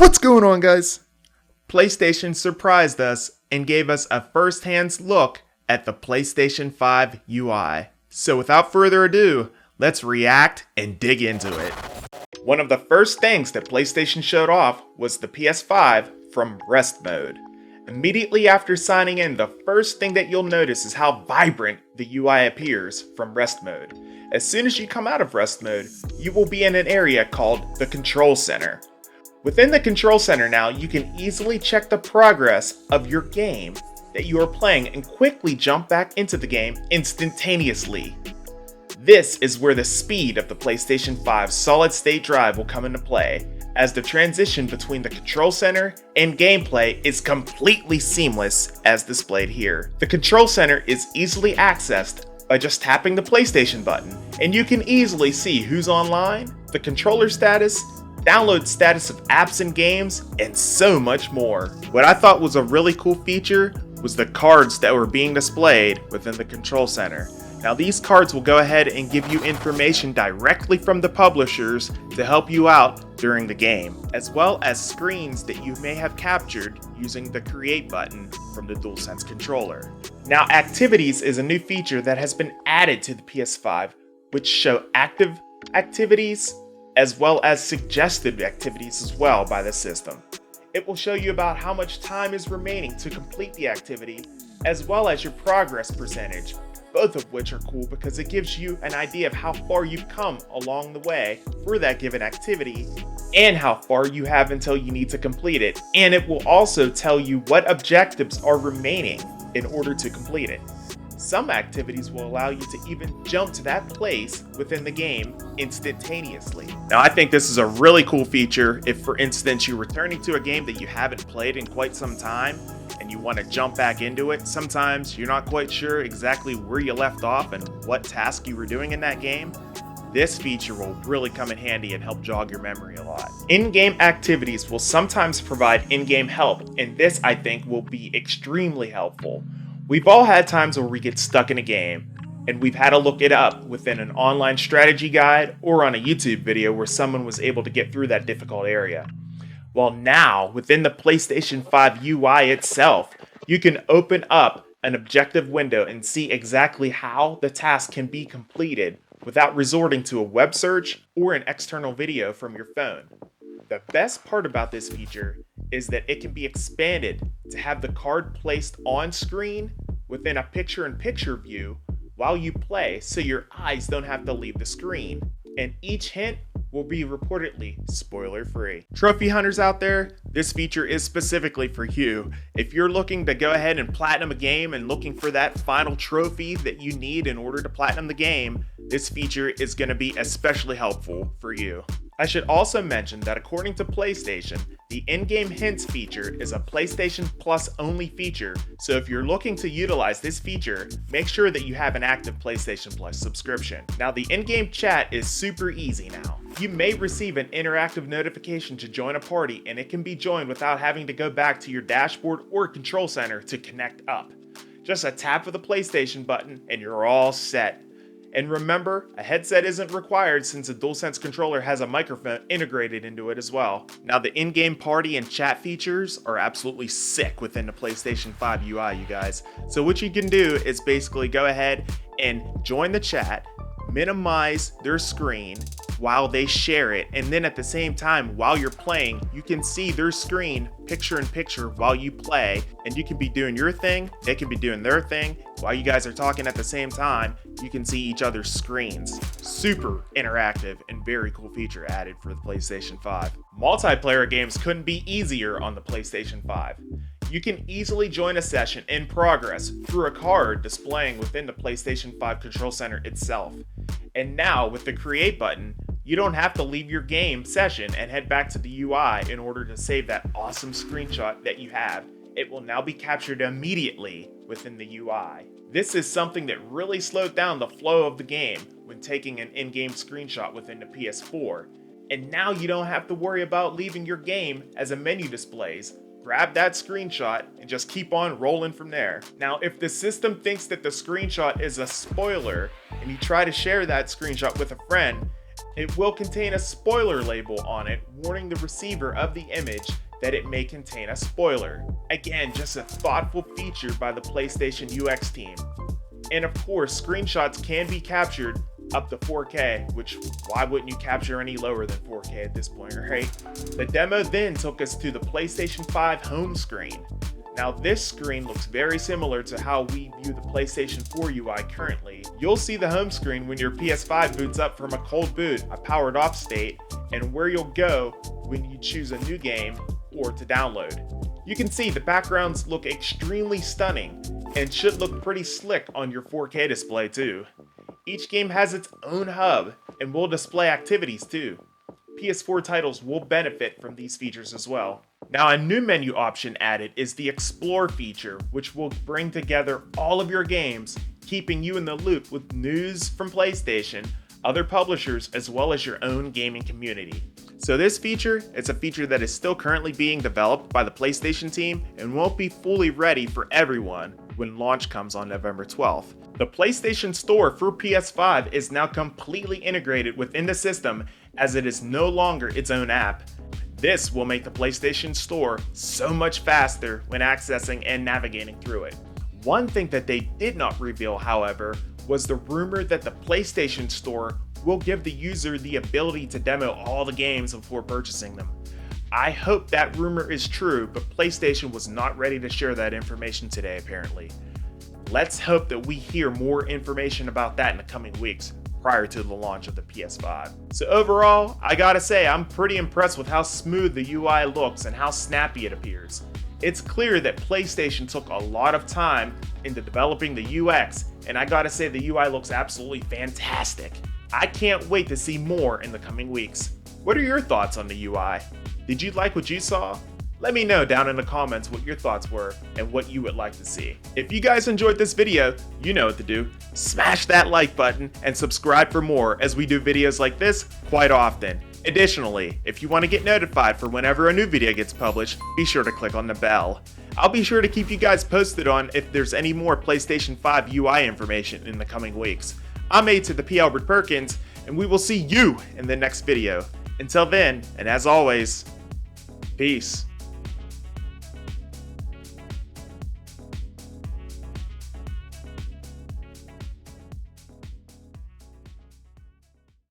What's going on, guys? PlayStation surprised us and gave us a first-hand look at the PlayStation 5 UI. So without further ado, let's react and dig into it. One of the first things that PlayStation showed off was the PS5 from rest mode. Immediately after signing in, the first thing that you'll notice is how vibrant the UI appears from rest mode. As soon as you come out of rest mode, you will be in an area called the Control Center. Within the Control Center now, you can easily check the progress of your game that you are playing and quickly jump back into the game instantaneously. This is where the speed of the PlayStation 5 solid-state drive will come into play, as the transition between the Control Center and gameplay is completely seamless as displayed here. The Control Center is easily accessed by just tapping the PlayStation button, and you can easily see who's online, the controller status, download status of apps and games, and so much more. What I thought was a really cool feature was the cards that were being displayed within the Control Center. Now these cards will go ahead and give you information directly from the publishers to help you out during the game, as well as screens that you may have captured using the Create button from the DualSense controller. Now Activities is a new feature that has been added to the PS5, which show active activities as well as suggested activities as well by the system. It will show you about how much time is remaining to complete the activity, as well as your progress percentage, both of which are cool because it gives you an idea of how far you've come along the way for that given activity and how far you have until you need to complete it. And it will also tell you what objectives are remaining in order to complete it. Some activities will allow you to even jump to that place within the game instantaneously. Now, I think this is a really cool feature if, for instance, you're returning to a game that you haven't played in quite some time and you want to jump back into it. Sometimes you're not quite sure exactly where you left off and what task you were doing in that game. This feature will really come in handy and help jog your memory a lot. In-game activities will sometimes provide in-game help, and this, I think, will be extremely helpful. We've all had times where we get stuck in a game, and we've had to look it up within an online strategy guide or on a YouTube video where someone was able to get through that difficult area. Well, now, within the PlayStation 5 UI itself, you can open up an objective window and see exactly how the task can be completed without resorting to a web search or an external video from your phone. The best part about this feature is that it can be expanded to have the card placed on screen within a picture-in-picture view while you play, so your eyes don't have to leave the screen. And each hint will be reportedly spoiler-free. Trophy hunters out there, this feature is specifically for you. If you're looking to go ahead and platinum a game and looking for that final trophy that you need in order to platinum the game, this feature is going to be especially helpful for you. I should also mention that according to PlayStation, the in-game hints feature is a PlayStation Plus only feature, so if you're looking to utilize this feature, make sure that you have an active PlayStation Plus subscription. Now the in-game chat is super easy now. You may receive an interactive notification to join a party, and it can be joined without having to go back to your dashboard or control center to connect up. Just a tap of the PlayStation button and you're all set. And remember, a headset isn't required since the DualSense controller has a microphone integrated into it as well. Now the in-game party and chat features are absolutely sick within the PlayStation 5 UI, you guys. So what you can do is basically go ahead and join the chat, minimize their screen while they share it, and then at the same time while you're playing you can see their screen picture in picture while you play, and you can be doing your thing, they can be doing their thing. While you guys are talking at the same time, you can see each other's screens. Super interactive and very cool feature added for the PlayStation 5. Multiplayer games couldn't be easier on the PlayStation 5. You can easily join a session in progress through a card displaying within the PlayStation 5 Control Center itself. And now with the Create button, you don't have to leave your game session and head back to the UI in order to save that awesome screenshot that you have. It will now be captured immediately within the UI. This is something that really slowed down the flow of the game when taking an in-game screenshot within the PS4. And now you don't have to worry about leaving your game as a menu displays. Grab that screenshot and just keep on rolling from there. Now, if the system thinks that the screenshot is a spoiler and you try to share that screenshot with a friend, It will contain a spoiler label on it, warning the receiver of the image that it may contain a spoiler. Again, just a thoughtful feature by the PlayStation UX team. And of course, screenshots can be captured up to 4K, which why wouldn't you capture any lower than 4K at this point, right? The demo then took us to the PlayStation 5 home screen. Now this screen looks very similar to how we view the PlayStation 4 UI currently. You'll see the home screen when your PS5 boots up from a cold boot, a powered off state, and where you'll go when you choose a new game or to download. You can see the backgrounds look extremely stunning and should look pretty slick on your 4K display too. Each game has its own hub and will display activities too. PS4 titles will benefit from these features as well. Now, a new menu option added is the Explore feature, which will bring together all of your games, keeping you in the loop with news from PlayStation, other publishers, as well as your own gaming community. So this feature, it's a feature that is still currently being developed by the PlayStation team and won't be fully ready for everyone when launch comes on November 12th. The PlayStation Store for PS5 is now completely integrated within the system as it is no longer its own app. This will make the PlayStation Store so much faster when accessing and navigating through it. One thing that they did not reveal, however, was the rumor that the PlayStation Store will give the user the ability to demo all the games before purchasing them. I hope that rumor is true, but PlayStation was not ready to share that information today apparently. Let's hope that we hear more information about that in the coming weeks prior to the launch of the PS5. So overall, I gotta say I'm pretty impressed with how smooth the UI looks and how snappy it appears. It's clear that PlayStation took a lot of time into developing the UX, and I gotta say the UI looks absolutely fantastic. I can't wait to see more in the coming weeks. What are your thoughts on the UI? Did you like what you saw? Let me know down in the comments what your thoughts were and what you would like to see. If you guys enjoyed this video, you know what to do. Smash that like button and subscribe for more as we do videos like this quite often. Additionally, if you want to get notified for whenever a new video gets published, be sure to click on the bell. I'll be sure to keep you guys posted on if there's any more PlayStation 5 UI information in the coming weeks. I'm A to the P. Albert Perkins, and we will see you in the next video. Until then, and as always, peace.